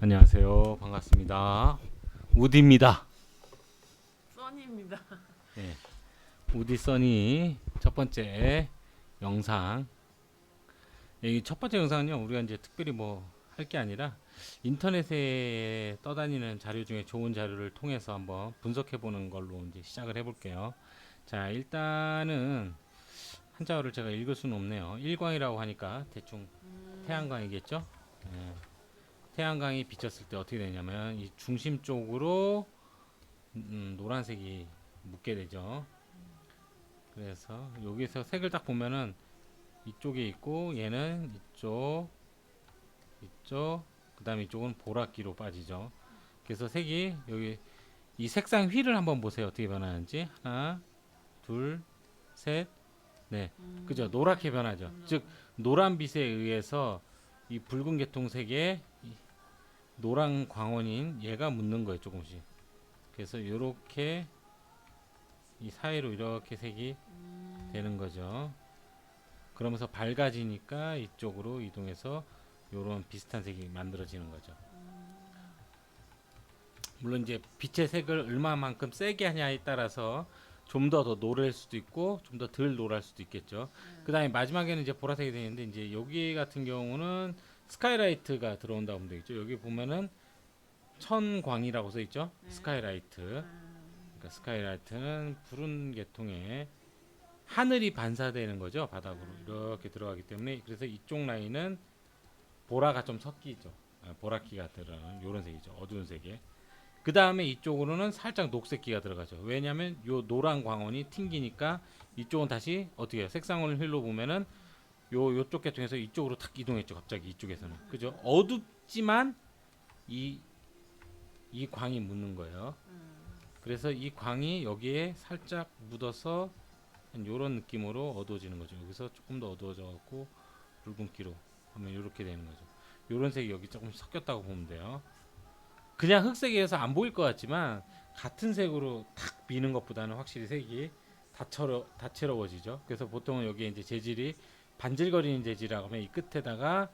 안녕하세요. 반갑습니다. 우디입니다. 써니입니다. 네, 우디 써니 첫 번째 영상. 이 첫 번째 영상은요, 우리가 이제 특별히 뭐 할 게 아니라 인터넷에 떠다니는 자료 중에 좋은 자료를 통해서 한번 분석해 보는 걸로 이제 시작을 해볼게요. 자, 일단은 한자어를 제가 읽을 수는 없네요. 일광이라고 하니까 대충 태양광이겠죠? 예, 태양광이 비쳤을 때 어떻게 되냐면 이 중심 쪽으로 노란색이 묻게 되죠. 그래서 여기서 색을 딱 보면은 이쪽에 있고 얘는 이쪽 그 다음에 이쪽은 보랏기로 빠지죠. 그래서 색이 여기 이 색상 휠을 한번 보세요. 어떻게 변하는지. 하나 둘셋 네, 그죠. 노랗게 변하죠. 즉 노란빛에 의해서 이 붉은 계통색에 이 노란 광원인 얘가 묻는 거예요. 조금씩. 그래서 이렇게 이 사이로 이렇게 색이 되는 거죠. 그러면서 밝아지니까 이쪽으로 이동해서 이런 비슷한 색이 만들어지는 거죠. 물론 이제 빛의 색을 얼마만큼 세게 하냐에 따라서 좀 더 노랄 수도 있고 좀 더 덜 노랄 수도 있겠죠. 그 다음에 마지막에는 이제 보라색이 되는데 이제 여기 같은 경우는 스카이라이트가 들어온다고 보면 되겠죠. 여기 보면은 천광이라고 써 있죠. 스카이라이트. 그러니까 스카이라이트는 푸른 계통의 하늘이 반사되는 거죠. 바닥으로 이렇게 들어가기 때문에 그래서 이쪽 라인은 보라가 좀 섞이죠. 보라기가 들어가는 이런 색이죠. 어두운 색에. 그 다음에 이쪽으로는 살짝 녹색기가 들어가죠. 왜냐하면 요 노란 광원이 튕기니까 이쪽은 다시 어떻게 해요? 색상을 휠로 보면은 요쪽 계통에서 이쪽으로 탁 이동했죠. 갑자기 이쪽에서는 그죠? 어둡지만 이 광이 묻는 거예요. 그래서 이 광이 여기에 살짝 묻어서 이런 느낌으로 어두워지는 거죠. 여기서 조금 더 어두워져 갖고 붉은기로 하면 이렇게 되는 거죠. 이런 색이 여기 조금 섞였다고 보면 돼요. 그냥 흑색이어서 안 보일 것 같지만 같은 색으로 탁 비는 것보다는 확실히 색이 다채로워지죠. 그래서 보통은 여기 이제 재질이 반질거리는 재질이라고 하면 이 끝에다가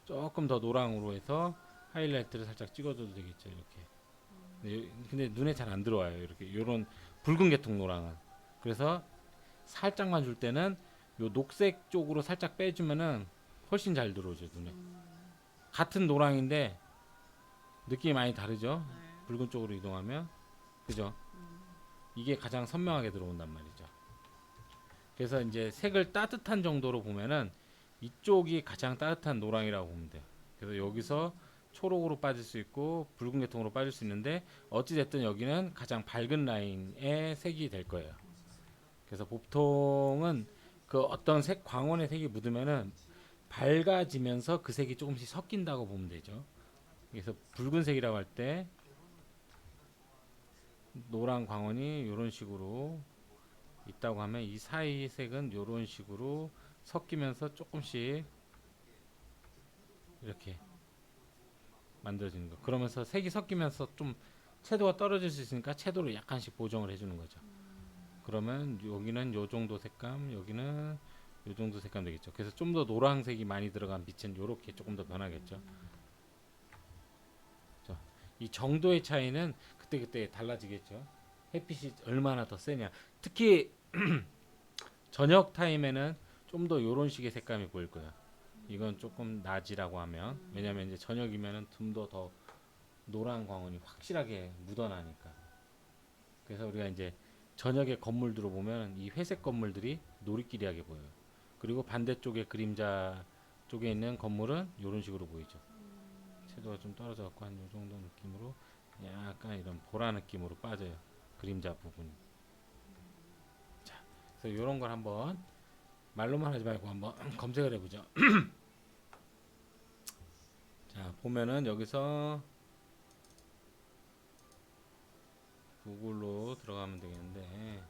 조금 더 노랑으로 해서 하이라이트를 살짝 찍어줘도 되겠죠. 이렇게. 근데 눈에 잘 안 들어와요. 이렇게 이런 붉은 계통 노랑은. 그래서 살짝만 줄 때는 요 녹색 쪽으로 살짝 빼주면은 훨씬 잘 들어오죠 눈에. 같은 노랑인데 느낌이 많이 다르죠. 붉은 쪽으로 이동하면 그죠. 이게 가장 선명하게 들어온단 말이죠. 그래서 이제 색을 따뜻한 정도로 보면은 이쪽이 가장 따뜻한 노랑이라고 보면 돼요. 그래서 여기서 초록으로 빠질 수 있고 붉은 계통으로 빠질 수 있는데 어찌 됐든 여기는 가장 밝은 라인의 색이 될 거예요. 그래서 보통은 그 어떤 색 광원의 색이 묻으면은 밝아지면서 그 색이 조금씩 섞인다고 보면 되죠. 그래서 붉은색이라고 할 때 노란 광원이 이런 식으로 있다고 하면 이 사이 색은 이런 식으로 섞이면서 조금씩 이렇게 만들어지는 거. 그러면서 색이 섞이면서 좀 채도가 떨어질 수 있으니까 채도를 약간씩 보정을 해주는 거죠. 그러면 여기는 요 정도 색감, 여기는 요 정도 색감 되겠죠. 그래서 좀 더 노란색이 많이 들어간 빛은 이렇게 조금 더 변하겠죠. 이 정도의 차이는 그때그때 달라지겠죠. 햇빛이 얼마나 더 세냐. 특히 저녁 타임에는 좀 더 이런 식의 색감이 보일 거예요. 이건 조금 낮이라고 하면 왜냐면 이제 저녁이면은 좀 더 노란 광원이 확실하게 묻어나니까. 그래서 우리가 이제 저녁에 건물들을 보면 이 회색 건물들이 노리끼리하게 보여요. 그리고 반대쪽에 그림자 쪽에 있는 건물은 이런 식으로 보이죠. 채도가 좀 떨어져 갖고 한 요 정도 느낌으로 약간 이런 보라 느낌으로 빠져요. 그림자 부분이. 자, 그래서 이런 걸 한번 말로만 하지 말고 한번 검색을 해보죠. 자, 보면은 여기서 구글로 들어가면 되겠는데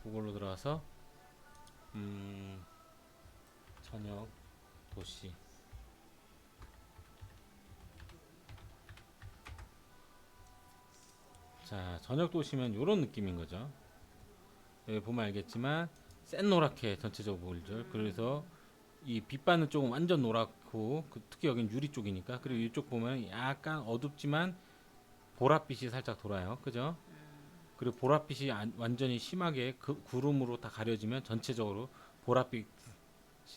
구글로 들어가서 저녁 도시. 자, 저녁 도시면 이런 느낌인 거죠. 여기 보면 알겠지만 센 노랗게 전체적으로 보이죠. 그래서 이 빛받는 쪽은 완전 노랗고 특히 여긴 유리 쪽이니까. 그리고 이쪽 보면 약간 어둡지만 보랏빛이 살짝 돌아요. 그죠? 그리고 보랏빛이 완전히 심하게 구름으로 다 가려지면 전체적으로 보랏빛이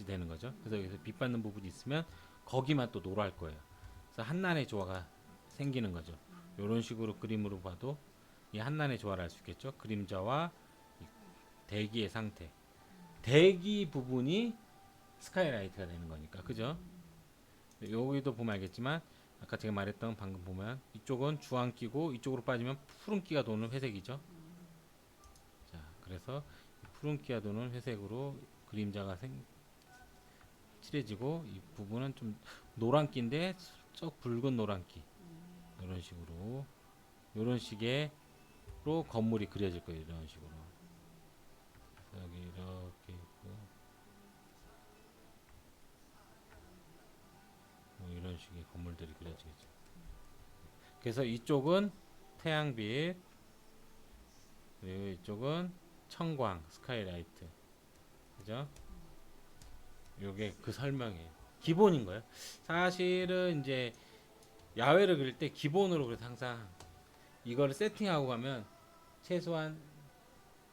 되는 거죠. 그래서 여기서 빛받는 부분이 있으면 거기만 또 노랄 거예요. 그래서 한난의 조화가 생기는 거죠. 이런 식으로 그림으로 봐도 이 한난의 조화를 알 수 있겠죠. 그림자와 이 대기의 상태. 대기 부분이 스카이라이트가 되는 거니까. 그죠? 여기도 보면 알겠지만 아까 제가 말했던 방금 보면 이쪽은 주황기고 이쪽으로 빠지면 푸른기가 도는 회색이죠. 자, 그래서 푸른기가 도는 회색으로 그림자가 칠해지고 이 부분은 좀 노란기인데 쩍 붉은 노란기. 이런 식으로 이런 식의로 건물이 그려질 거예요. 이런 식으로. 여기 이렇게 있고 뭐 이런 식의 건물들이 그려지겠죠. 그래서 이쪽은 태양빛, 그리고 이쪽은 청광, 스카이라이트. 그죠? 요게 그 설명이에요. 기본인 거예요. 사실은 이제 야외를 그릴 때 기본으로 그래서 항상 이거를 세팅하고 가면 최소한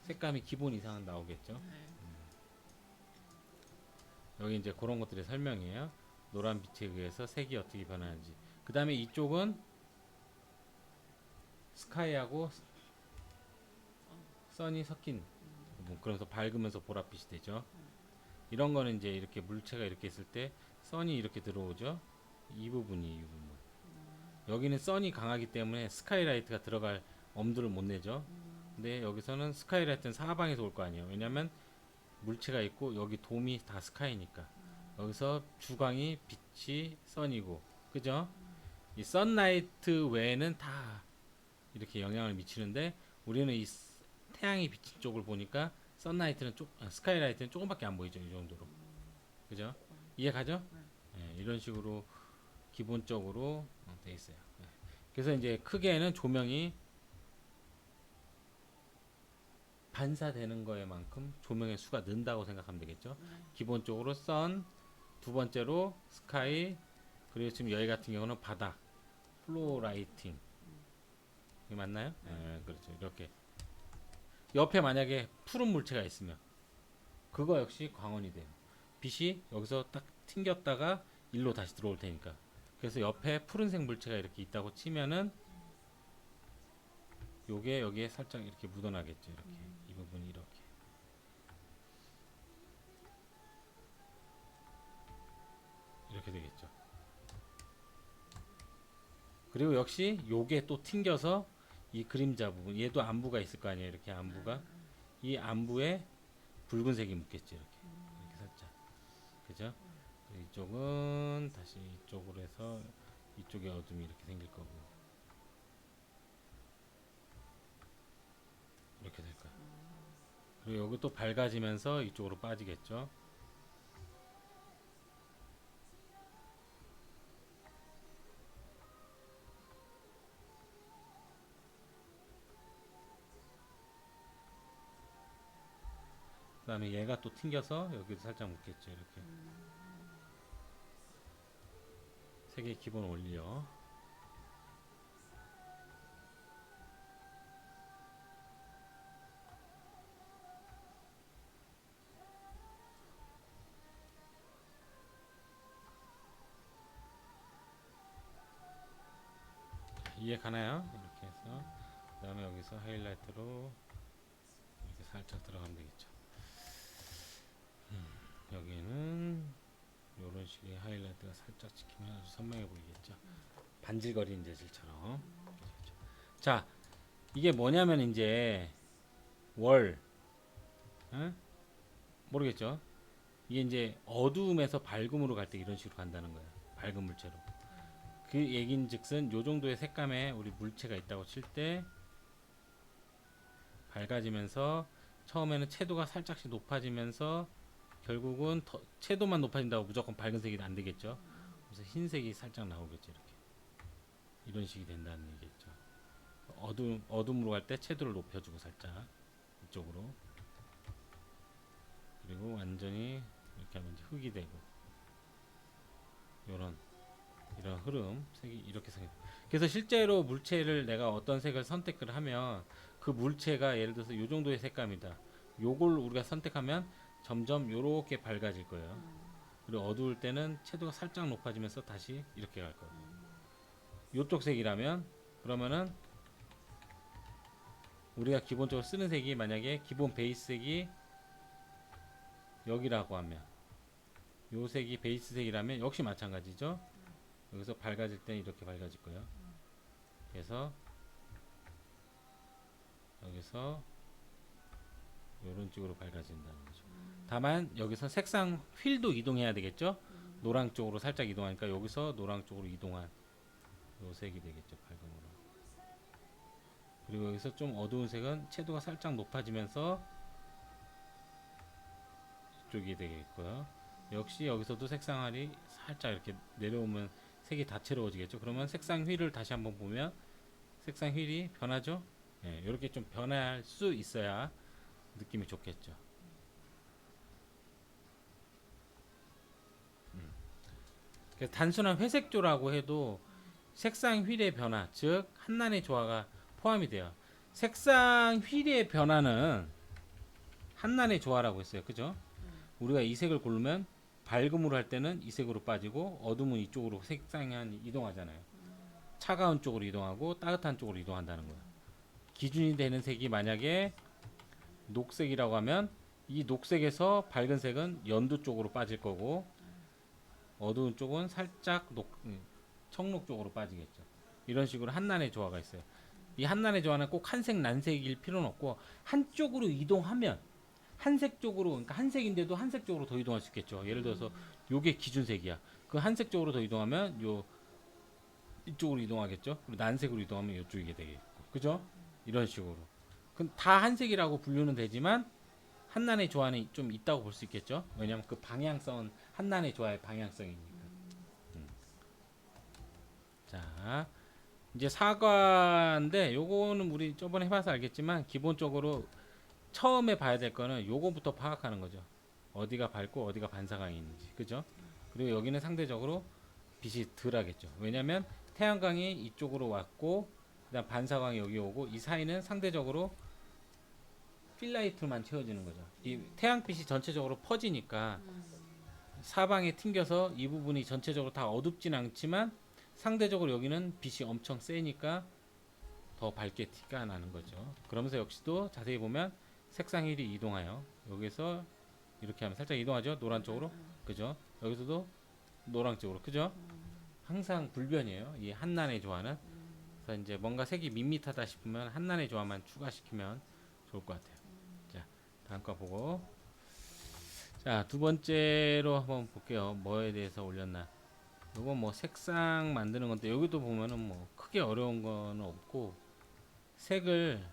색감이 기본 이상은 나오겠죠. 네. 여기 이제 그런 것들의 설명이에요. 노란 빛에 의해서 색이 어떻게 변하는지. 그 다음에 이쪽은 스카이하고 선이 섞인 부분. 그래서 밝으면서 보랏빛이 되죠. 이런 거는 이제 이렇게 물체가 이렇게 있을 때 선이 이렇게 들어오죠. 이 부분이 이 부분. 여기는 선이 강하기 때문에 스카이라이트가 들어갈 엄두를 못 내죠. 근데 여기서는 스카이라이트는 사방에서 올 거 아니에요. 왜냐면 물체가 있고 여기 돔이 다 스카이니까. 여기서 주광이 빛이 선이고, 그죠? 이 선라이트 외에는 다 이렇게 영향을 미치는데 우리는 이 태양이 비친 쪽을 보니까 선라이트는 스카이라이트는 조금밖에 안 보이죠. 이 정도로. 그죠? 이해 가죠? 네, 이런 식으로 기본적으로 돼 있어요. 네. 그래서 이제 크게는 조명이 반사되는 거에만큼 조명의 수가 는다고 생각하면 되겠죠. 기본적으로 선, 두 번째로 스카이, 그리고 지금 여기 같은 경우는 바닥, 플로어 라이팅. 이게 맞나요? 네, 그렇죠. 이렇게 옆에 만약에 푸른 물체가 있으면 그거 역시 광원이 돼요. 빛이 여기서 딱 튕겼다가 일로 다시 들어올 테니까. 그래서 옆에 푸른색 물체가 이렇게 있다고 치면은 요게 여기에 살짝 이렇게 묻어나겠죠. 이렇게 이 부분이 이렇게 되겠죠. 그리고 역시 요게 또 튕겨서 이 그림자 부분, 얘도 안부가 있을 거 아니에요. 이렇게 안부가 이 안부에 붉은색이 묻겠죠. 이렇게 살짝, 그죠? 이쪽은 다시 이쪽으로 해서 이쪽에 어둠이 이렇게 생길 거고 이렇게 될 거예요. 그리고 여기 또 밝아지면서 이쪽으로 빠지겠죠. 그 다음에 얘가 또 튕겨서 여기도 살짝 묻겠죠. 이렇게 세 개 기본 올려. 이해 가나요? 이렇게 해서 그 다음에 여기서 하이라이트로 이렇게 살짝 들어가면 되겠죠. 여기는 이런 식의 하이라이트가 살짝 찍히면 아주 선명해 보이겠죠. 반질거리는 재질처럼. 자, 이게 뭐냐면 이제 월, 어? 모르겠죠. 이게 이제 어두움에서 밝음으로 갈 때 이런 식으로 간다는 거예요. 밝은 물체로. 그 얘긴즉슨 요 정도의 색감에 우리 물체가 있다고 칠 때 밝아지면서 처음에는 채도가 살짝씩 높아지면서 결국은 채도만 높아진다고 무조건 밝은 색이 안 되겠죠. 그래서 흰색이 살짝 나오겠죠. 이렇게 이런 식이 된다는 얘기겠죠. 어둠으로 갈 때 채도를 높여주고 살짝 이쪽으로, 그리고 완전히 이렇게 하면 이제 흙이 되고 이런 흐름 색이 이렇게 생겨. 그래서 실제로 물체를 내가 어떤 색을 선택을 하면 그 물체가 예를 들어서 이 정도의 색감이다. 요걸 우리가 선택하면 점점 요렇게 밝아질 거예요. 그리고 어두울 때는 채도가 살짝 높아지면서 다시 이렇게 갈 거예요. 요쪽 색이라면 그러면은 우리가 기본적으로 쓰는 색이 만약에 기본 베이스 색이 여기라고 하면 요 색이 베이스 색이라면 역시 마찬가지죠. 여기서 밝아질 때는 이렇게 밝아질 거예요. 그래서 여기서 이런 쪽으로 밝아진다는 거죠. 다만 여기서 색상 휠도 이동해야 되겠죠. 노랑 쪽으로 살짝 이동하니까 여기서 노랑 쪽으로 이동한 요 색이 되겠죠. 밝음으로. 그리고 여기서 좀 어두운 색은 채도가 살짝 높아지면서 이쪽이 되겠고요. 역시 여기서도 색상알이 살짝 이렇게 내려오면 색이 다채로워지겠죠. 그러면 색상 휠을 다시 한번 보면 색상 휠이 변하죠. 예, 이렇게 좀 변할 수 있어야 느낌이 좋겠죠. 그래서 단순한 회색조라고 해도 색상 휠의 변화, 즉 한난의 조화가 포함이 돼요. 색상 휠의 변화는 한난의 조화라고 했어요. 그죠? 우리가 이 색을 고르면 밝음으로 할 때는 이 색으로 빠지고 어둠은 이쪽으로 색상이 이동하잖아요. 차가운 쪽으로 이동하고 따뜻한 쪽으로 이동한다는 거예요. 기준이 되는 색이 만약에 녹색이라고 하면 이 녹색에서 밝은 색은 연두 쪽으로 빠질 거고 어두운 쪽은 살짝 청록 쪽으로 빠지겠죠. 이런 식으로 한난의 조화가 있어요. 이 한난의 조화는 꼭 한색 난색일 필요는 없고 한쪽으로 이동하면 한색 쪽으로, 그러니까 한색인데도 한색 쪽으로 더 이동할 수 있겠죠. 예를 들어서 요게 기준색이야. 그 한색 쪽으로 더 이동하면 요 이쪽으로 이동하겠죠. 그리고 난색으로 이동하면 이쪽이 되겠고, 그죠? 이런 식으로. 다 한색이라고 분류는 되지만 한난의 조화는 좀 있다고 볼 수 있겠죠. 왜냐하면 그 방향성은 한난의 조화의 방향성이니까. 자, 이제 사과인데 요거는 우리 저번에 해봐서 알겠지만 기본적으로 처음에 봐야 될 거는 요거부터 파악하는 거죠. 어디가 밝고 어디가 반사광이 있는지, 그죠? 그리고 여기는 상대적으로 빛이 덜 하겠죠. 왜냐면 태양광이 이쪽으로 왔고 그다음 반사광이 여기 오고 이 사이는 상대적으로 필라이트만 채워지는 거죠. 이 태양빛이 전체적으로 퍼지니까 사방에 튕겨서 이 부분이 전체적으로 다 어둡진 않지만 상대적으로 여기는 빛이 엄청 세니까 더 밝게 티가 나는 거죠. 그러면서 역시도 자세히 보면 색상 휠이 이동하여 여기서 이렇게 하면 살짝 이동하죠. 노란 쪽으로, 그죠? 여기서도 노랑 쪽으로, 그죠? 항상 불변이에요. 이 한난의 조화는. 그래서 이제 뭔가 색이 밋밋하다 싶으면 한난의 조화만 추가시키면 좋을 것 같아요. 자, 다음 거 보고. 자, 두 번째로 한번 볼게요. 뭐에 대해서 올렸나? 요건 뭐 색상 만드는 건데 여기도 보면은 뭐 크게 어려운 거는 없고 색을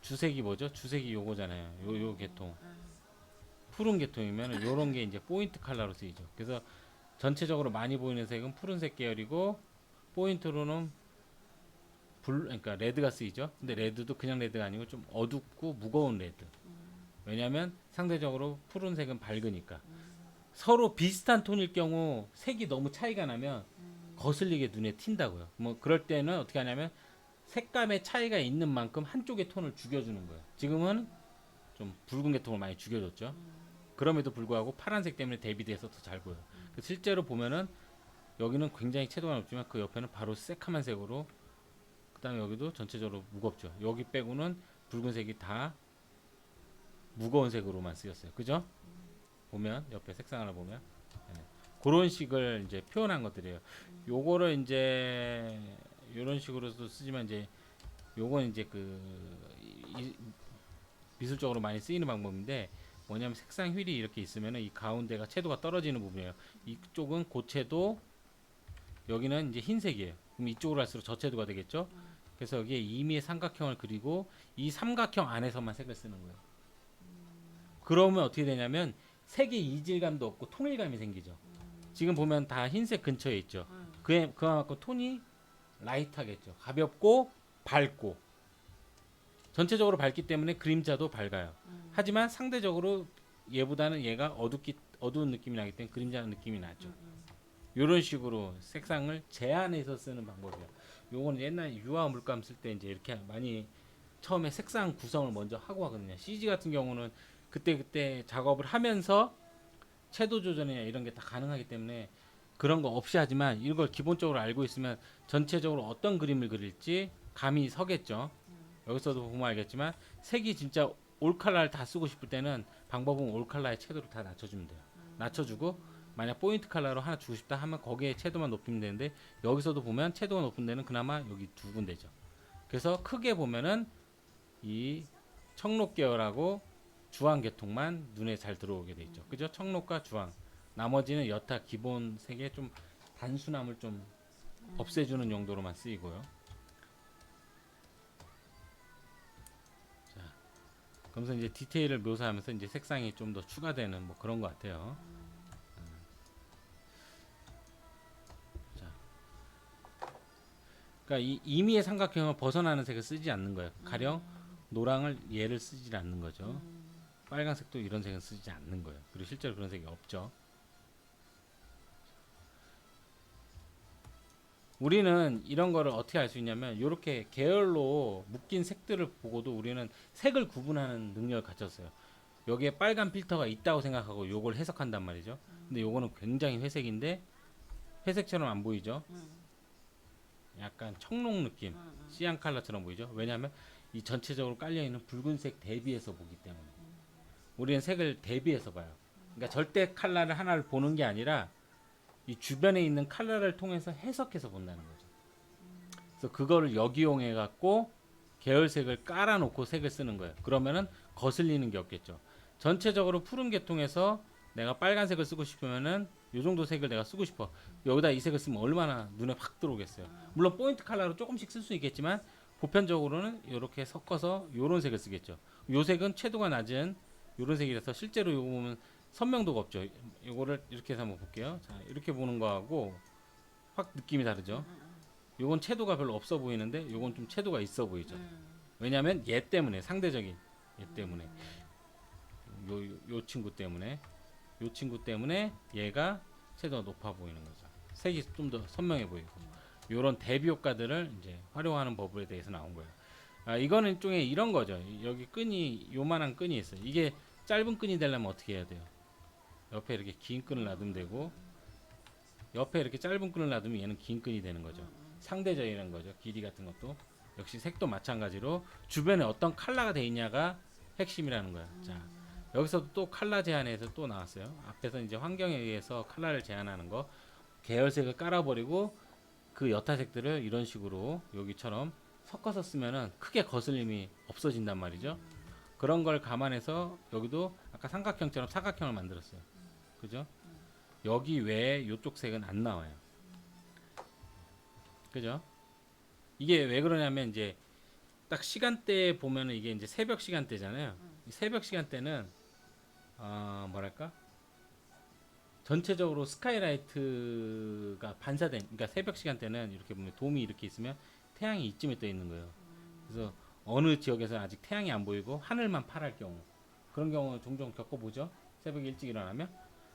주색이 뭐죠? 주색이 요거잖아요. 요 계통. 푸른 계통이면 요런 게 이제 포인트 컬러로 쓰이죠. 그래서 전체적으로 많이 보이는 색은 푸른색 계열이고 포인트로는 그러니까 레드가 쓰이죠. 근데 레드도 그냥 레드가 아니고 좀 어둡고 무거운 레드. 왜냐면 상대적으로 푸른색은 밝으니까. 서로 비슷한 톤일 경우 색이 너무 차이가 나면 거슬리게 눈에 튄다고요. 뭐 그럴 때는 어떻게 하냐면 색감의 차이가 있는 만큼 한쪽의 톤을 죽여주는 거예요. 지금은 좀 붉은 계통을 많이 죽여줬죠. 그럼에도 불구하고 파란색 때문에 대비돼서 더 잘 보여요. 실제로 보면은 여기는 굉장히 채도가 높지만 그 옆에는 바로 새카만 색으로, 그 다음에 여기도 전체적으로 무겁죠. 여기 빼고는 붉은색이 다 무거운 색으로만 쓰였어요. 그죠? 보면 옆에 색상 하나 보면 그런 식을 이제 표현한 것들이에요. 요거를 이제 이런 식으로도 쓰지만 이제 요건 이제 미술적으로 많이 쓰이는 방법인데 뭐냐면 색상 휠이 이렇게 있으면은 이 가운데가 채도가 떨어지는 부분이에요. 이쪽은 고채도, 여기는 이제 흰색이에요. 그럼 이쪽으로 갈수록 저채도가 되겠죠. 그래서 여기에 임의의 삼각형을 그리고 이 삼각형 안에서만 색을 쓰는 거예요. 그러면 어떻게 되냐면 색의 이질감도 없고 통일감이 생기죠. 지금 보면 다 흰색 근처에 있죠. 그만큼 톤이 라이트하겠죠. 가볍고 밝고 전체적으로 밝기 때문에 그림자도 밝아요. 하지만 상대적으로 얘보다는 얘가 어두운 느낌이 나기 때문에 그림자 느낌이 나죠. 이런 식으로 색상을 제한해서 쓰는 방법이에요. 요거는 옛날 유화 물감 쓸 때 이제 이렇게 많이 처음에 색상 구성을 먼저 하고 하거든요. CG 같은 경우는 그때 작업을 하면서 채도 조절이나 이런 게 다 가능하기 때문에 그런 거 없이 하지만 이걸 기본적으로 알고 있으면 전체적으로 어떤 그림을 그릴지 감이 서겠죠. 여기서도 보면 알겠지만 색이 진짜 올 컬러를 다 쓰고 싶을 때는 방법은 올 컬러의 채도를 다 낮춰주면 돼요. 낮춰주고 만약 포인트 컬러로 하나 주고 싶다 하면 거기에 채도만 높이면 되는데 여기서도 보면 채도가 높은 데는 그나마 여기 두 군데죠. 그래서 크게 보면은 이 청록 계열하고 주황 계통만 눈에 잘 들어오게 돼 있죠. 그죠? 청록과 주황. 나머지는 여타 기본 색의 좀 단순함을 좀 없애주는 용도로만 쓰이고요. 자, 그러면서 이제 디테일을 묘사하면서 이제 색상이 좀 더 추가되는 뭐 그런 것 같아요. 자, 그러니까 이 임의의 삼각형을 벗어나는 색을 쓰지 않는 거예요. 가령 노랑을 얘를 쓰지 않는 거죠. 빨간색도 이런 색은 쓰지 않는 거예요. 그리고 실제로 그런 색이 없죠. 우리는 이런 거를 어떻게 알 수 있냐면 이렇게 계열로 묶인 색들을 보고도 우리는 색을 구분하는 능력을 갖췄어요. 여기에 빨간 필터가 있다고 생각하고 요걸 해석한단 말이죠. 근데 요거는 굉장히 회색인데 회색처럼 안 보이죠. 약간 청록 느낌, 시안 컬러처럼 보이죠. 왜냐하면 이 전체적으로 깔려있는 붉은색 대비해서 보기 때문에 우리는 색을 대비해서 봐요. 그러니까 절대 컬러를 하나를 보는 게 아니라 이 주변에 있는 컬러를 통해서 해석해서 본다는 거죠. 그래서 그거를 역이용해 갖고 계열색을 깔아놓고 색을 쓰는 거예요. 그러면은 거슬리는 게 없겠죠. 전체적으로 푸른 계통에서 내가 빨간색을 쓰고 싶으면은 요 정도 색을 내가 쓰고 싶어. 여기다 이 색을 쓰면 얼마나 눈에 확 들어오겠어요. 물론 포인트 컬러로 조금씩 쓸 수 있겠지만 보편적으로는 이렇게 섞어서 요런 색을 쓰겠죠. 요 색은 채도가 낮은 요런 색이라서 실제로 요거 보면 선명도가 없죠. 요거를 이렇게 해서 한번 볼게요. 자, 이렇게 보는 거하고 확 느낌이 다르죠. 요건 채도가 별로 없어 보이는데 요건 좀 채도가 있어 보이죠. 왜냐면 얘 때문에 상대적인 얘 때문에 요 친구 때문에 요 친구 때문에 얘가 채도가 높아 보이는 거죠. 색이 좀 더 선명해 보이고 요런 대비 효과들을 이제 활용하는 법에 대해서 나온 거예요. 아, 이거는 일종의 이런 거죠. 여기 끈이 요만한 끈이 있어요. 이게 짧은 끈이 되려면 어떻게 해야 돼요? 옆에 이렇게 긴 끈을 놔두면 되고 옆에 이렇게 짧은 끈을 놔두면 얘는 긴 끈이 되는 거죠. 상대적이라는 거죠. 길이 같은 것도 역시 색도 마찬가지로 주변에 어떤 컬러가 돼 있냐가 핵심이라는 거야. 자, 여기서도 또 컬러 제한에서 또 나왔어요. 앞에서 이제 환경에 의해서 컬러를 제한하는 거, 계열색을 깔아버리고 그 여타색들을 이런 식으로 여기처럼 섞어서 쓰면은 크게 거슬림이 없어진단 말이죠. 그런 걸 감안해서 여기도 아까 삼각형처럼 사각형을 만들었어요. 그죠? 여기 외에 요쪽 색은 안 나와요. 그죠? 이게 왜 그러냐면 이제 딱 시간대에 보면은 이게 이제 새벽 시간대잖아요. 이 새벽 시간대는 뭐랄까? 전체적으로 스카이라이트가 반사된, 그러니까 새벽 시간대는 이렇게 보면 돔이 이렇게 있으면 태양이 이쯤에 떠 있는 거예요. 그래서 어느 지역에서 아직 태양이 안 보이고 하늘만 파랄 경우, 그런 경우 종종 겪어보죠. 새벽에 일찍 일어나면.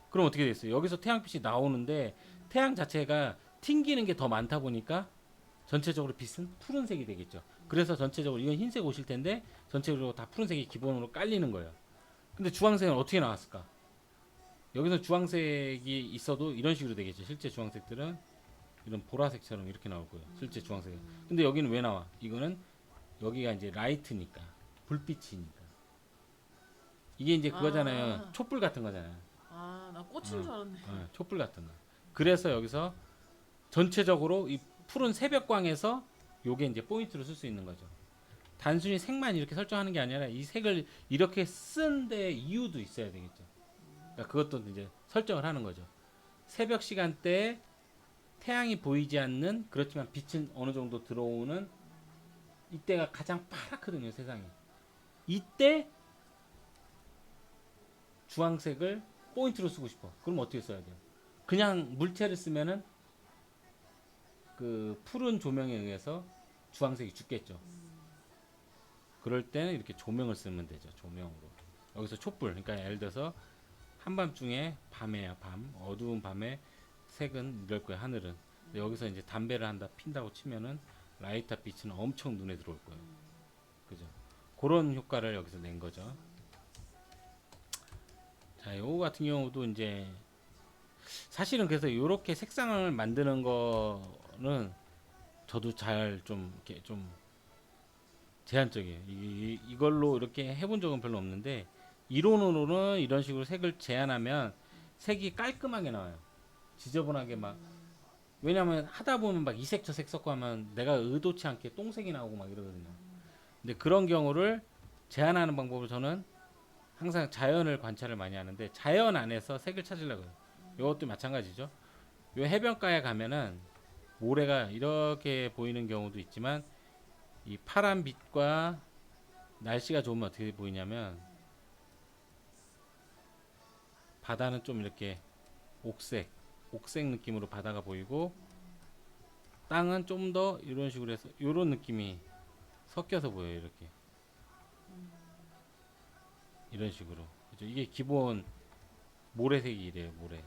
그럼 어떻게 됐어요? 여기서 태양빛이 나오는데 태양 자체가 튕기는 게 더 많다 보니까 전체적으로 빛은 푸른색이 되겠죠. 그래서 전체적으로 이건 흰색 옷일 텐데 전체적으로 다 푸른색이 기본으로 깔리는 거예요. 근데 주황색은 어떻게 나왔을까? 여기서 주황색이 있어도 이런 식으로 되겠죠. 실제 주황색들은 이런 보라색처럼 이렇게 나올 거예요. 실제 주황색은. 근데 여기는 왜 나와? 이거는 여기가 이제 라이트니까, 불빛이니까. 이게 이제 그거잖아요. 촛불 같은 거잖아요. 나 꽃인 줄 알았네. 촛불 같은 거. 그래서 여기서 전체적으로 이 푸른 새벽광에서 요게 이제 포인트로 쓸 수 있는 거죠. 단순히 색만 이렇게 설정하는 게 아니라 이 색을 이렇게 쓴 데 이유도 있어야 되겠죠. 그러니까 그것도 이제 설정을 하는 거죠. 새벽 시간대에 태양이 보이지 않는, 그렇지만 빛은 어느 정도 들어오는 이때가 가장 파랗거든요, 세상에. 이때 주황색을 포인트로 쓰고 싶어. 그럼 어떻게 써야 돼요? 그냥 물체를 쓰면은 그 푸른 조명에 의해서 주황색이 죽겠죠. 그럴 때는 이렇게 조명을 쓰면 되죠. 조명으로. 여기서 촛불. 그러니까 예를 들어서 한밤중에 밤에야 밤 어두운 밤에 색은 이럴 거예요. 하늘은. 근데 여기서 이제 담배를 한다 핀다고 치면은 라이터 빛은 엄청 눈에 들어올 거예요. 그죠? 그런 효과를 여기서 낸 거죠. 자, 요거 같은 경우도 이제 사실은 그래서 이렇게 색상을 만드는 거는 저도 잘 좀 이렇게 좀 제한적이에요. 이걸로 이렇게 해본 적은 별로 없는데 이론으로는 이런 식으로 색을 제한하면 색이 깔끔하게 나와요. 지저분하게 막 왜냐면 하다 보면 막 이색 저색 섞고 하면 내가 의도치 않게 똥색이 나오고 막 이러거든요. 근데 그런 경우를 제한하는 방법을 저는 항상 자연을 관찰을 많이 하는데 자연 안에서 색을 찾으려고 해요. 이것도 마찬가지죠. 요 해변가에 가면은 모래가 이렇게 보이는 경우도 있지만 이 파란 빛과 날씨가 좋으면 어떻게 보이냐면 바다는 좀 이렇게 옥색 느낌으로 바다가 보이고 땅은 좀 더 이런 식으로 해서 이런 느낌이 섞여서 보여요. 이렇게 이런 식으로 그죠? 이게 기본 모래색이 이래요. 모래.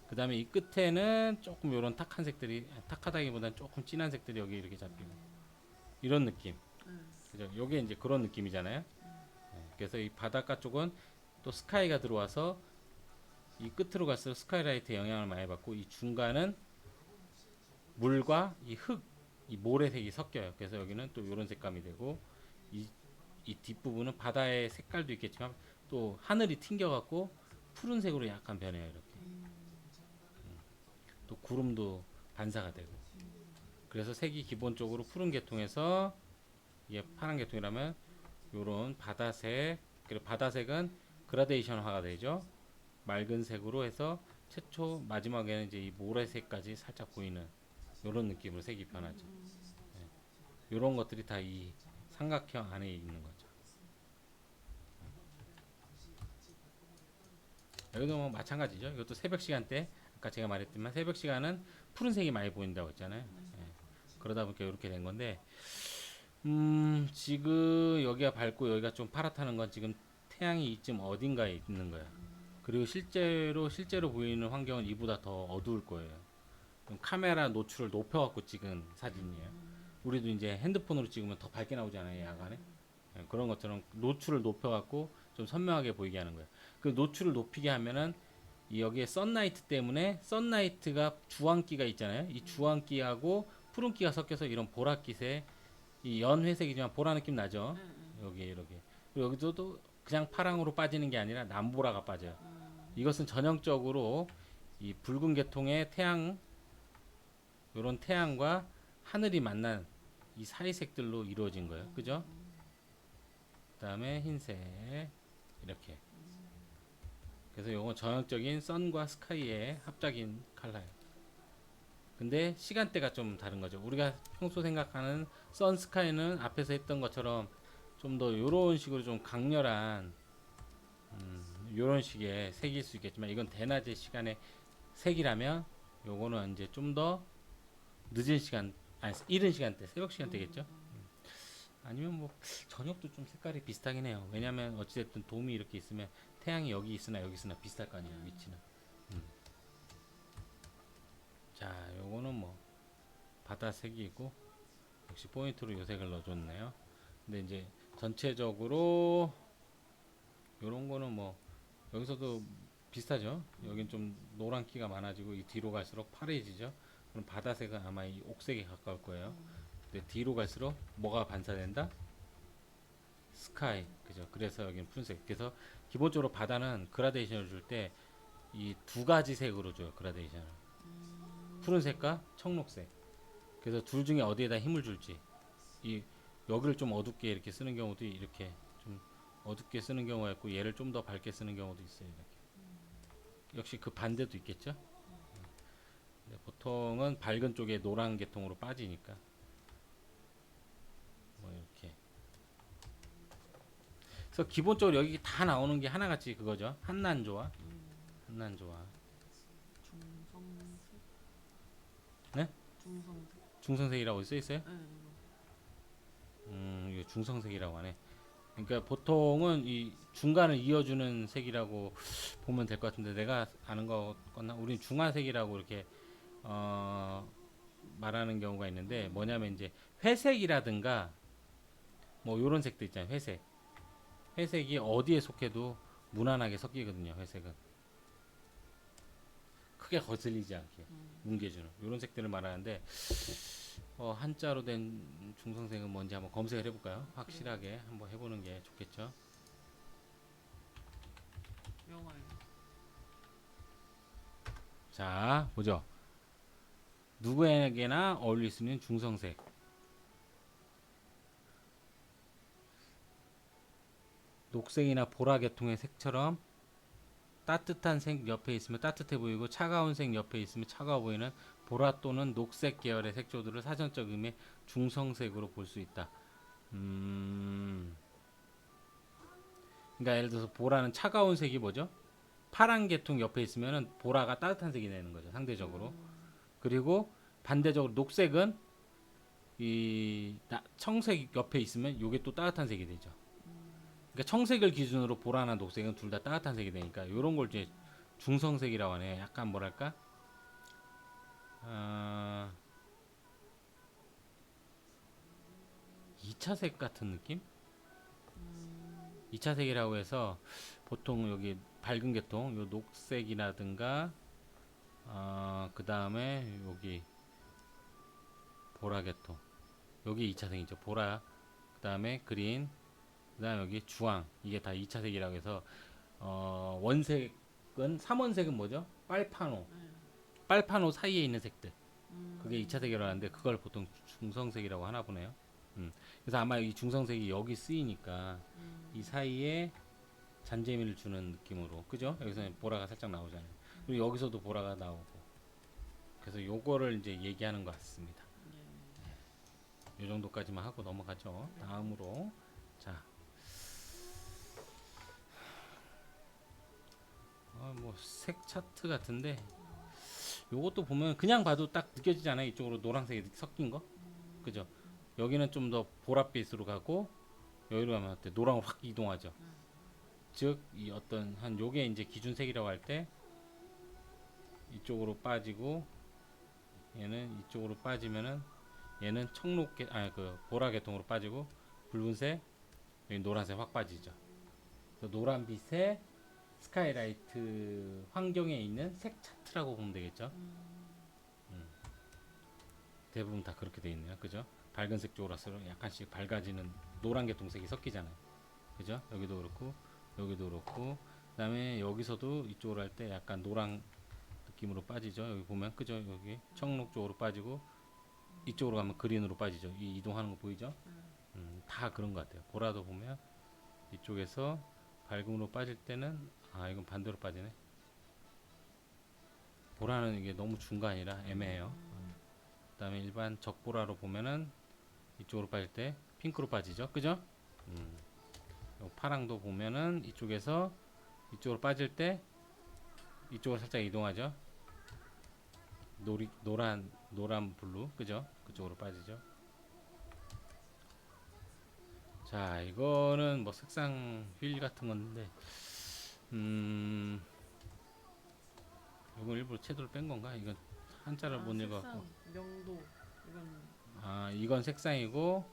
그 다음에 이 끝에는 조금 이런 탁한 색들이 탁하다기보다는 조금 진한 색들이 여기 이렇게 잡히고 이런 느낌. 그죠? 요게 이제 그런 느낌이잖아요. 네, 그래서 이 바닷가 쪽은 또 스카이가 들어와서 이 끝으로 갈수록 스카이라이트의 영향을 많이 받고 이 중간은 물과 이 흙, 이 모래색이 섞여요. 그래서 여기는 또 이런 색감이 되고 이, 이 뒷부분은 바다의 색깔도 있겠지만 또 하늘이 튕겨갖고 푸른색으로 약간 변해요. 이렇게 또 구름도 반사가 되고 그래서 색이 기본적으로 푸른 계통에서 이게 파란 계통이라면 요런 바다색 그리고 바다색은 그라데이션화가 되죠. 맑은 색으로 해서 최초 마지막에는 이제 이 모래색까지 살짝 보이는 요런 느낌으로 색이 변하죠. 요런 것들이 다 이 삼각형 안에 있는 거죠. 여기도 뭐 마찬가지죠. 이것도 새벽 시간대 아까 제가 말했지만 새벽 시간은 푸른색이 많이 보인다고 했잖아요. 예. 그러다 보니까 이렇게 된 건데 지금 여기가 밝고 여기가 좀 파랗다는 건 지금 태양이 이쯤 어딘가에 있는 거야. 그리고 실제로 보이는 환경은 이보다 더 어두울 거예요. 카메라 노출을 높여갖고 찍은 사진이에요. 우리도 이제 핸드폰으로 찍으면 더 밝게 나오잖아요, 야간에. 예, 그런 것처럼 노출을 높여갖고 좀 선명하게 보이게 하는 거예요. 그 노출을 높이게 하면은 이 여기에 썬라이트 때문에 썬라이트가 주황기가 있잖아요. 이 주황기하고 푸른기가 섞여서 이런 보랏빛의 이 연회색이지만 보라 느낌 나죠. 여기 이렇게. 그리고 여기서도 그냥 파랑으로 빠지는 게 아니라 남보라가 빠져요. 이것은 전형적으로 이 붉은 계통의 태양, 요런 태양과 하늘이 만난 이 사이색들로 이루어진 거예요. 그죠? 그 다음에 흰색 이렇게. 그래서 요건 전형적인 선과 스카이의 합작인 컬러예요. 근데 시간대가 좀 다른 거죠. 우리가 평소 생각하는 선 스카이는 앞에서 했던 것처럼 좀 더 요런 식으로 좀 강렬한 요런 식의 색일 수 있겠지만 이건 대낮의 시간의 색이라면 요거는 이제 좀 더 늦은 시간 아니 이른 시간대 새벽 시간대겠죠. 아니면 뭐 저녁도 좀 색깔이 비슷하긴 해요. 왜냐면 어찌됐든 돔이 이렇게 있으면 태양이 여기 있으나 여기 있으나 비슷할 거 아니에요. 위치는. 자 요거는 뭐 바다색이고 역시 포인트로 요 색을 넣어줬네요. 근데 이제 전체적으로 요런 거는 뭐 여기서도 비슷하죠. 여긴 좀 노란기가 많아지고 이 뒤로 갈수록 파래지죠. 그럼 바다색은 아마 이 옥색에 가까울 거예요. 근데 뒤로 갈수록 뭐가 반사된다? 스카이. 그죠? 그래서 여기는 푸른색. 그래서 기본적으로 바다는 그라데이션을 줄 때 이 두 가지 색으로 줘요. 그라데이션을. 푸른색과 청록색. 그래서 둘 중에 어디에다 힘을 줄지. 이 여기를 좀 어둡게 이렇게 쓰는 경우도 이렇게 좀 어둡게 쓰는 경우가 있고 얘를 좀 더 밝게 쓰는 경우도 있어요. 이렇게. 역시 그 반대도 있겠죠. 근데 보통은 밝은 쪽에 노란 계통으로 빠지니까 뭐 이렇게. 그래서 기본적으로 여기 다 나오는 게 하나같이 그거죠. 한난조화, 한난조화. 중성색. 네? 중성색. 중성색이라고 써 있어요? 네, 이거 중성색이라고 하네. 그러니까 보통은 이 중간을 이어주는 색이라고 보면 될 것 같은데 내가 아는 거거나 우리 중화색이라고 이렇게 말하는 경우가 있는데 뭐냐면 이제 회색이라든가 뭐 요런 색도 있잖아요. 회색. 회색이 어디에 속해도 무난하게 섞이거든요. 회색은 크게 거슬리지 않게 뭉개주는 요런 색들을 말하는데 한자로 된 중성색은 뭔지 한번 검색을 해볼까요? 확실하게 한번 해보는 게 좋겠죠. 영화에. 자, 보죠. 누구에게나 어울릴 수 있는 중성색. 녹색이나 보라 계통의 색처럼 따뜻한 색 옆에 있으면 따뜻해 보이고 차가운 색 옆에 있으면 차가워 보이는 보라 또는 녹색 계열의 색조들을 사전적 의미의 중성색으로 볼 수 있다. 그러니까 예를 들어서 보라는 차가운 색이 뭐죠? 파란 계통 옆에 있으면은 보라가 따뜻한 색이 되는 거죠. 상대적으로. 그리고 반대적으로 녹색은 이 청색 옆에 있으면 이게 또 따뜻한 색이 되죠. 그러니까 청색을 기준으로 보라나 녹색은 둘 다 따뜻한 색이 되니까 이런 걸 이제 중성색이라고 하네. 약간 뭐랄까? 어, 2차색 같은 느낌? 2차색이라고 해서 보통 여기 밝은 계통, 요 녹색이라든가 그 다음에 여기 보라 계통, 여기 2차색이죠. 보라, 그 다음에 그린, 그 다음에 여기 주황, 이게 다 2차색이라고 해서 원색은 3원색은 뭐죠? 빨판호, 네. 빨판호 사이에 있는 색들, 그게 2차색이라고 하는데 그걸 보통 중성색이라고 하나 보네요. 그래서 아마 이 중성색이 여기 쓰이니까 이 사이에 잔재미를 주는 느낌으로, 그죠? 여기서 보라가 살짝 나오잖아요. 그리고 여기서도 보라가 나오고, 그래서 요거를 이제 얘기하는 것 같습니다. 요 정도까지만 하고 넘어가죠. 다음으로 자, 뭐 색 차트 같은데 요것도 보면 그냥 봐도 딱 느껴지잖아요. 이쪽으로 노란색이 섞인 거, 그죠? 여기는 좀 더 보랏빛으로 가고 여기로 가면 어때? 노랑으로 확 이동하죠. 즉 이 어떤 한 요게 이제 기준색이라고 할 때 이쪽으로 빠지고 얘는 이쪽으로 빠지면은 얘는 청록계 그 보라 계통으로 빠지고 붉은색 여기 노란색 확 빠지죠. 그래서 노란빛의 스카이라이트 환경에 있는 색 차트라고 보면 되겠죠. 대부분 다 그렇게 돼 있네요. 그죠? 밝은색 쪽으로 약간씩 밝아지는 노란 계통색이 섞이잖아요. 그죠? 여기도 그렇고 여기도 그렇고 그다음에 여기서도 이쪽으로 할 때 약간 노랑 느낌으로 빠지죠. 여기 보면 그죠? 여기 청록 쪽으로 빠지고 이쪽으로 가면 그린으로 빠지죠. 이 이동하는 거 보이죠? 다 그런 것 같아요. 보라도 보면 이쪽에서 밝음으로 빠질 때는 이건 반대로 빠지네. 보라는 이게 너무 중간이라 애매해요. 그다음에 일반 적보라로 보면은 이쪽으로 빠질 때 핑크로 빠지죠. 그죠? 파랑도 보면은 이쪽에서 이쪽으로 빠질 때 이쪽으로 살짝 이동하죠. 노란 블루, 그죠? 그쪽으로 빠지죠. 자, 이거는 뭐 색상 휠 같은 건데, 이건 일부러 채도를 뺀 건가? 이건 한자를 못 읽어갖고. 명도 이건 이건 색상이고,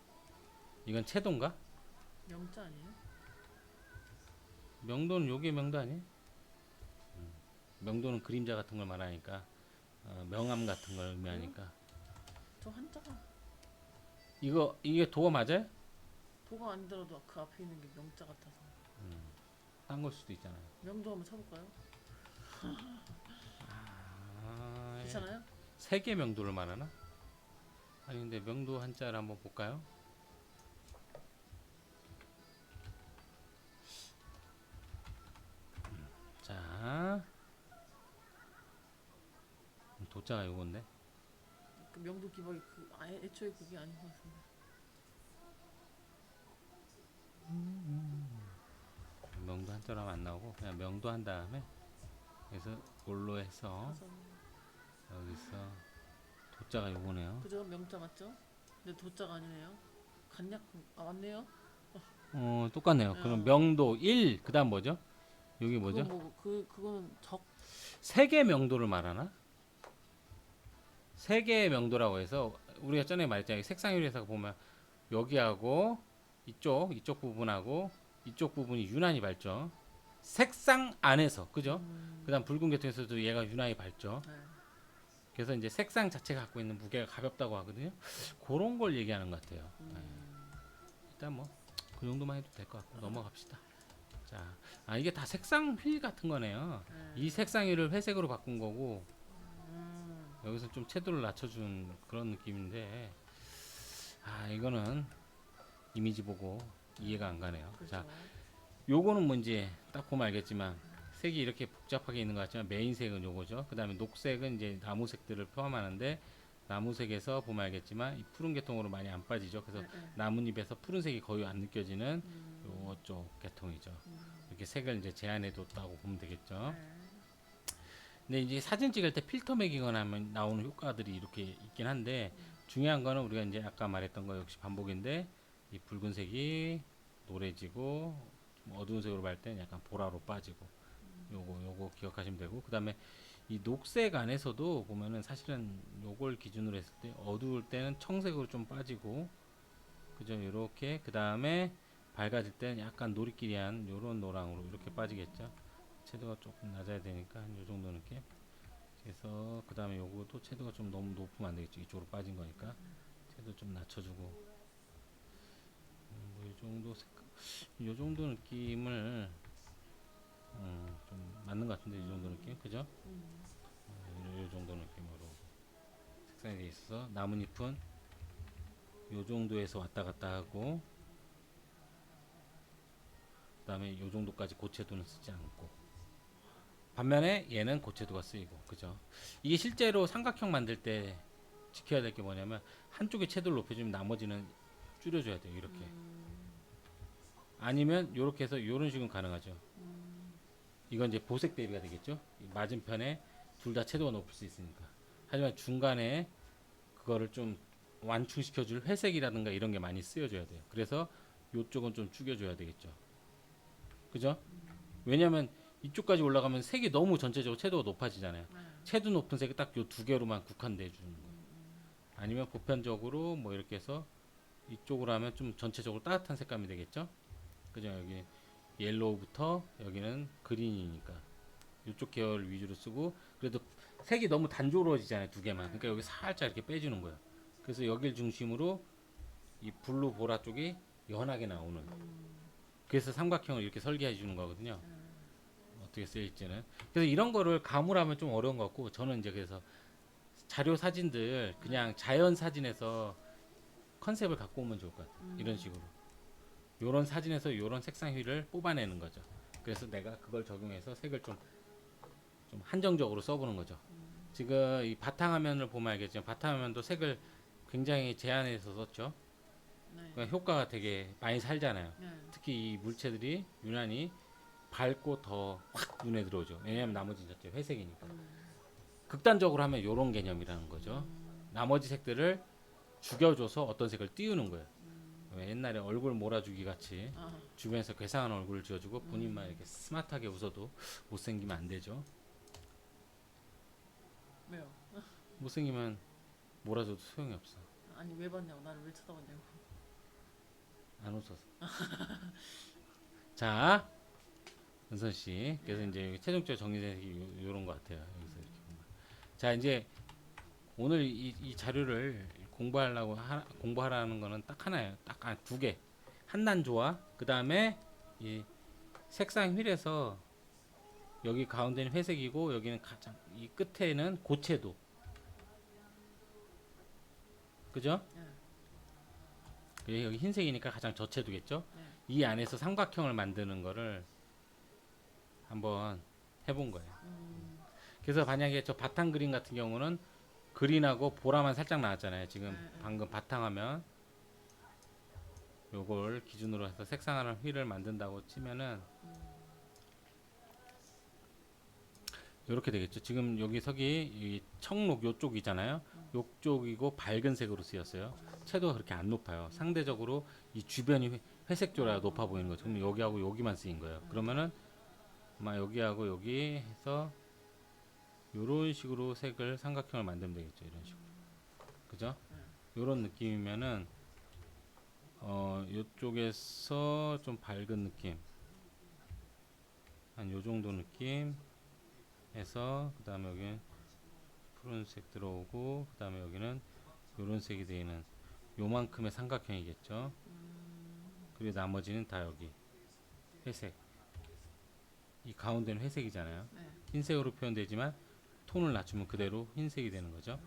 이건 채도인가? 명자 아니에요? 명도는 요게 명도 아니에요? 명도는 그림자 같은 걸 말하니까, 명암 같은 걸 의미하니까. 저 한자가 이게 도어 맞아요? 도가 아니더라도 그 앞에 있는 게 명자 같아서. 딴 걸 수도 있잖아요. 명도 한번 쳐볼까요? 예. 괜찮아요? 세계 명도를 말하나? 아니 근데 명도 한자를 한번 볼까요? 자, 도자가 요건데. 그 명도 기박이 애초에 그게 아닌 것 같은데. 명도 한자로 하면 안 나오고 그냥 명도 한 다음에 그래서 뭘로 해서 가서 여기서 도자가 요거네요. 그죠? 명자 맞죠? 근데 도자가 아니네요. 간약 맞네요. 똑같네요. 그럼 명도 1, 그다음 뭐죠? 여기 그거 뭐죠? 뭐 그거는 적. 세계 명도를 말하나? 세계의 명도라고 해서 우리가 전에 말했잖아요. 색상유리에서 보면 여기하고 이쪽 부분하고 이쪽 부분이 유난히 밝죠. 색상 안에서 그죠? 그다음 붉은 계통에서도 얘가 유난히 밝죠. 네. 그래서 이제 색상 자체가 갖고 있는 무게가 가볍다고 하거든요. 그런 걸 얘기하는 것 같아요. 네. 일단 뭐 그 정도만 해도 될 것 같고 넘어갑시다. 자, 이게 다 색상 휠 같은 거네요. 이 색상 휠을 회색으로 바꾼 거고 여기서 좀 채도를 낮춰준 그런 느낌인데 이거는 이미지 보고 이해가 안 가네요. 그렇죠. 자, 요거는 뭔지 딱 보면 알겠지만 색이 이렇게 복잡하게 있는 것 같지만 메인 색은 요거죠. 그 다음에 녹색은 이제 나무색들을 포함하는데 나무색에서 보면 알겠지만 이 푸른 계통으로 많이 안 빠지죠. 그래서 나뭇잎에서 푸른색이 거의 안 느껴지는 요쪽 계통이죠. 이렇게 색을 이제 제한해 뒀다고 보면 되겠죠. 근데 이제 사진 찍을 때 필터 매기거나 하면 나오는 효과들이 이렇게 있긴 한데 중요한 거는 우리가 이제 아까 말했던 거 역시 반복인데 이 붉은색이 노래지고 좀 어두운 색으로 볼 때는 약간 보라로 빠지고 요거 기억하시면 되고 그 다음에 이 녹색 안에서도 보면은 사실은 요걸 기준으로 했을 때 어두울 때는 청색으로 좀 빠지고 그죠 요렇게 그 다음에 밝아질 때는 약간 노리끼리한 요런 노랑으로 이렇게 빠지겠죠. 채도가 조금 낮아야 되니까 한 요 정도 느낌. 그래서 그 다음에 요것도 채도가 좀 너무 높으면 안 되겠죠. 이쪽으로 빠진 거니까 채도 좀 낮춰주고 뭐이 정도 색깔, 요 정도 느낌을 좀 맞는 것 같은데 이 정도 느낌 그죠? 요 정도 느낌으로 색상이 되어 있어서 나뭇잎은 요 정도에서 왔다 갔다 하고 그 다음에 요 정도까지 고채도는 쓰지 않고 반면에 얘는 고채도가 쓰이고 그죠? 이게 실제로 삼각형 만들 때 지켜야 될 게 뭐냐면 한쪽에 채도를 높여주면 나머지는 줄여줘야 돼요 이렇게 아니면 요렇게 해서 요런 식은 가능하죠. 이건 이제 보색 대비가 되겠죠. 맞은편에 둘 다 채도가 높을 수 있으니까. 하지만 중간에 그거를 좀 완충시켜줄 회색이라든가 이런 게 많이 쓰여줘야 돼요. 그래서 요쪽은 좀 죽여줘야 되겠죠. 그죠? 왜냐면 이쪽까지 올라가면 색이 너무 전체적으로 채도가 높아지잖아요. 채도 높은 색이 딱 요 두 개로만 국한돼 주는 거예요. 아니면 보편적으로 뭐 이렇게 해서 이쪽으로 하면 좀 전체적으로 따뜻한 색감이 되겠죠. 그죠? 여기 옐로우부터 여기는 그린이니까 이쪽 계열 위주로 쓰고 그래도 색이 너무 단조로워지잖아요 두 개만. 그러니까 여기 살짝 이렇게 빼주는 거예요. 그래서 여길 중심으로 이 블루 보라 쪽이 연하게 나오는. 그래서 삼각형을 이렇게 설계해 주는 거거든요. 어떻게 쓰일지는. 그래서 이런 거를 가물하면 좀 어려운 것 같고 저는 이제 그래서 자료 사진들 그냥 자연 사진에서 컨셉을 갖고 오면 좋을 것 같아요. 이런 식으로. 요런 사진에서 요런 색상 휠을 뽑아내는 거죠. 그래서 내가 그걸 적용해서 색을 좀 한정적으로 써보는 거죠. 지금 이 바탕화면을 보면 알겠지만 바탕화면도 색을 굉장히 제한해서 썼죠. 그러니까 효과가 되게 많이 살잖아요. 특히 이 물체들이 유난히 밝고 더 확 눈에 들어오죠. 왜냐하면 나머지 자체 회색이니까. 극단적으로 하면 요런 개념이라는 거죠. 나머지 색들을 죽여줘서 어떤 색을 띄우는 거예요. 왜 옛날에 얼굴 몰아주기 같이 주변에서 괴상한 얼굴을 지어주고 본인만 이렇게 스마트하게 웃어도 못생기면 안 되죠. 왜요? 못생기면 몰아줘도 소용이 없어. 아니 왜 봤냐고 나를 왜 쳐다봤냐고. 안 웃어서. 자, 은선 씨. 그래서 이제 최종적 정리된 색이 요런 것 같아요. 여기서 이렇게 보면. 자, 이제 오늘 이 자료를 공부하라는 거는 딱 하나예요. 딱 두 개. 한난조화. 그 다음에 이 색상 휠에서 여기 가운데는 회색이고 여기는 가장 이 끝에는 고채도. 그죠? 여기 흰색이니까 가장 저채도겠죠? 이 안에서 삼각형을 만드는 거를 한번 해본 거예요. 그래서 만약에 저 바탕 그린 같은 경우는 그린하고 보라만 살짝 나왔잖아요. 지금 방금 바탕화면 요걸 기준으로 해서 색상하는 휠을 만든다고 치면은 이렇게 되겠죠. 지금 여기 석이 이 청록 요쪽이잖아요. 요쪽이고 밝은 색으로 쓰였어요. 채도가 그렇게 안 높아요. 상대적으로 이 주변이 회색조라 높아 보이는 거죠. 그럼 여기하고 여기만 쓰인 거예요. 그러면은 아마 여기하고 여기 해서 요런 식으로 색을 삼각형을 만들면 되겠죠. 이런 식으로. 그죠? 요런 느낌이면은 요쪽에서 좀 밝은 느낌 한 요 정도 느낌 해서 그 다음에 여기는 푸른색 들어오고 그 다음에 여기는 요런 색이 되는 요만큼의 삼각형이겠죠. 그리고 나머지는 다 여기 회색, 이 가운데는 회색이잖아요. 네. 흰색으로 표현되지만 톤을 낮추면 그대로 흰색이 되는 거죠.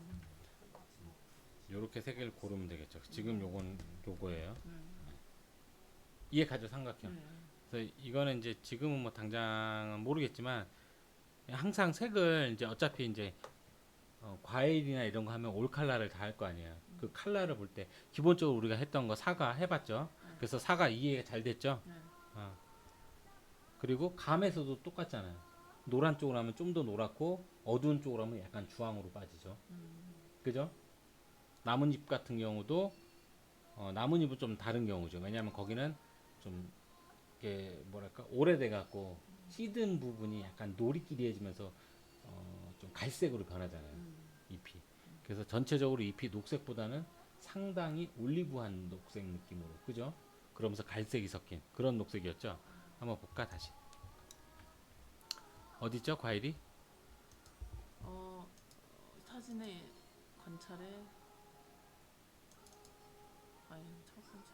요렇게 세 개를 고르면 되겠죠. 지금 요건 요거예요. 이해 가죠? 삼각형. 그래서 이거는 이제 지금은 뭐 당장은 모르겠지만 항상 색을 이제 어차피 이제 과일이나 이런 거 하면 올 컬러를 다 할 거 아니에요. 그 컬러를 볼 때 기본적으로 우리가 했던 거 사과 해봤죠. 그래서 사과 이해가 잘 됐죠. 네. 그리고 감에서도 똑같잖아요. 노란 쪽으로 하면 좀 더 노랗고 어두운 쪽으로 하면 약간 주황으로 빠지죠. 그죠? 나뭇잎 같은 경우도 나뭇잎은 좀 다른 경우죠. 왜냐하면 거기는 좀 이렇게 뭐랄까 오래돼 갖고 시든 부분이 약간 노리끼리해지면서 좀 갈색으로 변하잖아요. 잎이. 그래서 전체적으로 잎이 녹색보다는 상당히 올리브한 녹색 느낌으로, 그죠? 그러면서 갈색이 섞인 그런 녹색이었죠. 한번 볼까 다시. 어디 있죠 과일이? 사진에 관찰에 과일 첫 번째.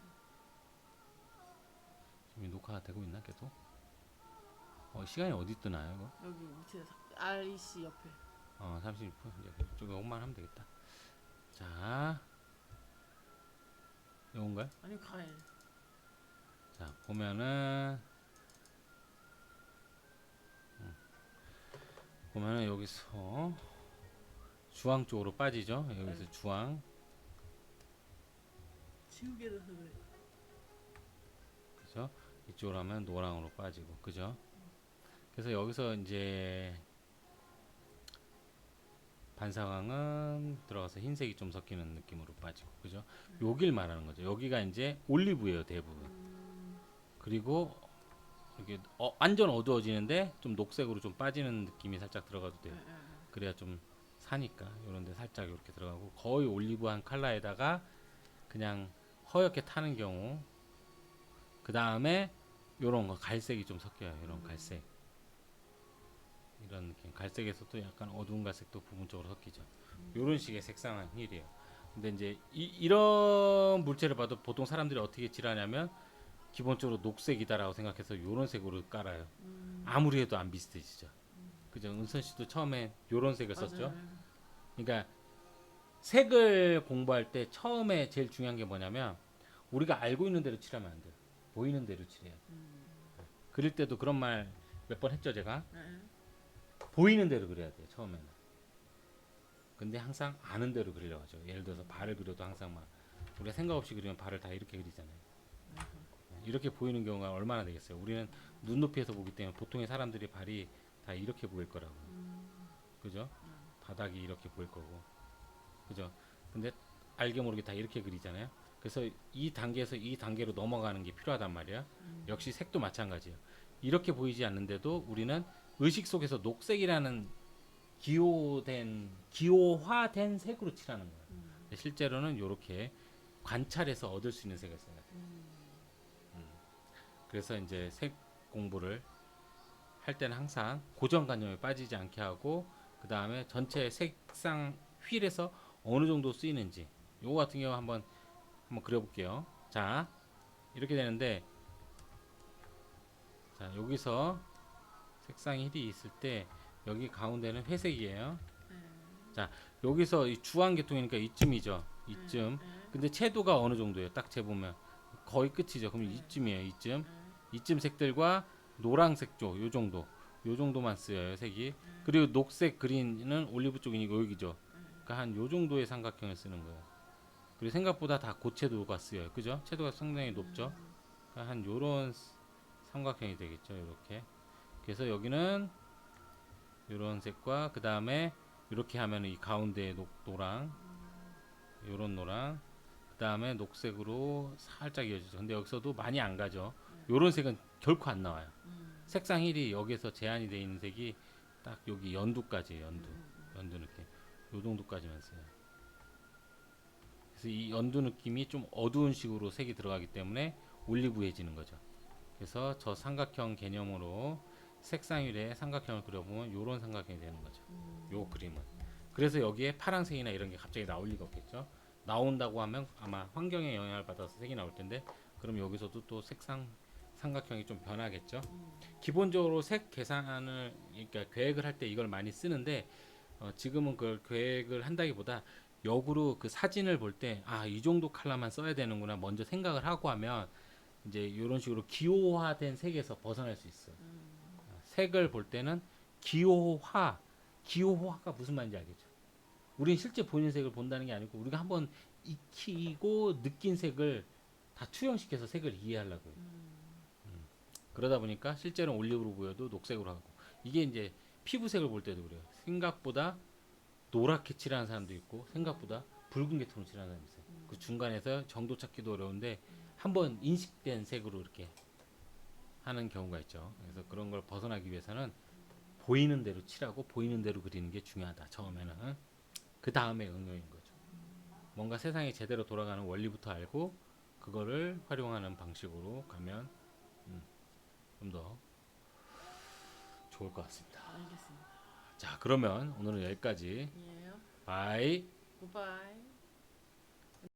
지금 녹화가 되고 있나 계속? 시간이 어디 뜨나요 이거? 여기 밑에 REC 옆에. 36분 이제 이쪽에 5만 하면 되겠다. 자, 요건가요? 아니 과일. 자 보면은 여기서 주황 쪽으로 빠지죠. 여기서 주황, 지우개 넣어서 그래. 그죠? 이쪽으로 하면 노랑으로 빠지고, 그죠? 그래서 여기서 이제 반사광은 들어가서 흰색이 좀 섞이는 느낌으로 빠지고, 그죠? 여길 말하는 거죠. 여기가 이제 올리브예요 대부분. 그리고 이게 완전 어두워지는데 좀 녹색으로 좀 빠지는 느낌이 살짝 들어가도 돼요. 그래야 좀 사니까 요런데 살짝 이렇게 들어가고 거의 올리브한 컬러에다가 그냥 허옇게 타는 경우, 그 다음에 요런 거 갈색이 좀 섞여요. 요런 갈색, 이런 느낌. 갈색에서도 약간 어두운 갈색도 부분적으로 섞이죠. 요런 식의 색상한 힐이에요. 근데 이제 이런 물체를 봐도 보통 사람들이 어떻게 칠하냐면 기본적으로 녹색이다라고 생각해서 요런 색으로 깔아요. 아무리 해도 안 비슷해지죠. 그죠? 은선 씨도 처음에 요런 색을 썼죠. 그러니까 색을 공부할 때 처음에 제일 중요한 게 뭐냐면 우리가 알고 있는 대로 칠하면 안 돼요. 보이는 대로 칠해야 돼요. 그릴 때도 그런 말 몇 번 했죠 제가. 보이는 대로 그려야 돼요 처음에는. 근데 항상 아는 대로 그리려고 하죠. 예를 들어서 발을 그려도 항상 막 우리가 생각 없이 그리면 발을 다 이렇게 그리잖아요. 이렇게 보이는 경우가 얼마나 되겠어요. 우리는 눈높이에서 보기 때문에 보통의 사람들이 발이 다 이렇게 보일 거라고. 그죠? 바닥이 이렇게 보일 거고. 그죠? 근데 알게 모르게 다 이렇게 그리잖아요. 그래서 이 단계에서 이 단계로 넘어가는 게 필요하단 말이야. 역시 색도 마찬가지예요. 이렇게 보이지 않는데도 우리는 의식 속에서 녹색이라는 기호화된 색으로 칠하는 거예요. 근데 실제로는 이렇게 관찰해서 얻을 수 있는 색을 써야 돼요. 그래서 이제 색 공부를 할 때는 항상 고정관념에 빠지지 않게 하고, 그 다음에 전체 색상 휠에서 어느 정도 쓰이는지, 요거 같은 경우 한번 그려볼게요. 자, 이렇게 되는데, 자 여기서 색상 휠이 있을 때 여기 가운데는 회색이에요. 자 여기서 이 주황 계통이니까 이쯤이죠. 이쯤. 근데 채도가 어느 정도예요? 딱 재보면 거의 끝이죠. 그럼 이쯤이에요. 이쯤 색들과 노란색 쪽 요 정도, 요 정도만 쓰여요 색이. 그리고 녹색 그린은 올리브 쪽이니까 여기죠. 그러니까 한 요 정도의 삼각형을 쓰는 거예요. 그리고 생각보다 다 고채도가 쓰여요. 그죠? 채도가 상당히 높죠. 그러니까 한 요런 삼각형이 되겠죠. 이렇게. 그래서 여기는 요런 색과 그 다음에 이렇게 하면 이 가운데 노랑, 요런 노랑, 그 다음에 녹색으로 살짝 이어지죠. 근데 여기서도 많이 안 가죠. 요런 색은 결코 안 나와요. 색상 힐이 여기서 제한이 되어 있는 색이 딱 여기 연두까지 연두 느낌 요 정도까지만 써요. 그래서 이 연두 느낌이 좀 어두운 식으로 색이 들어가기 때문에 올리브해지는 거죠. 그래서 저 삼각형 개념으로 색상률에 삼각형을 그려보면 요런 삼각형이 되는 거죠. 요 그림은. 그래서 여기에 파란색이나 이런 게 갑자기 나올 리가 없겠죠. 나온다고 하면 아마 환경에 영향을 받아서 색이 나올 텐데 그럼 여기서도 또 색상 삼각형이 좀 변하겠죠. 기본적으로 색 계산을 그러니까 계획을 할 때 이걸 많이 쓰는데 지금은 그걸 계획을 한다기보다 역으로 그 사진을 볼 때 아, 이 정도 컬러만 써야 되는구나 먼저 생각을 하고 하면 이제 이런 식으로 기호화된 색에서 벗어날 수 있어요. 색을 볼 때는 기호화가 무슨 말인지 알겠죠? 우리는 실제 보이는 색을 본다는 게 아니고 우리가 한번 익히고 느낀 색을 다 투영시켜서 색을 이해하려고요. 그러다 보니까 실제로 올리브로 보여도 녹색으로 하고 이게 이제 피부색을 볼 때도 그래요. 생각보다 노랗게 칠하는 사람도 있고 생각보다 붉은게 톤을 칠하는 사람이 있어요. 그 중간에서 정도 찾기도 어려운데 한번 인식된 색으로 이렇게 하는 경우가 있죠. 그래서 그런 걸 벗어나기 위해서는 보이는 대로 칠하고 보이는 대로 그리는 게 중요하다. 처음에는 그 다음에 응용인 거죠. 뭔가 세상이 제대로 돌아가는 원리부터 알고 그거를 활용하는 방식으로 가면 좀 더 좋을 것 같습니다. 알겠습니다. 자, 그러면 오늘은 여기까지. 예. 바이. 굿바이.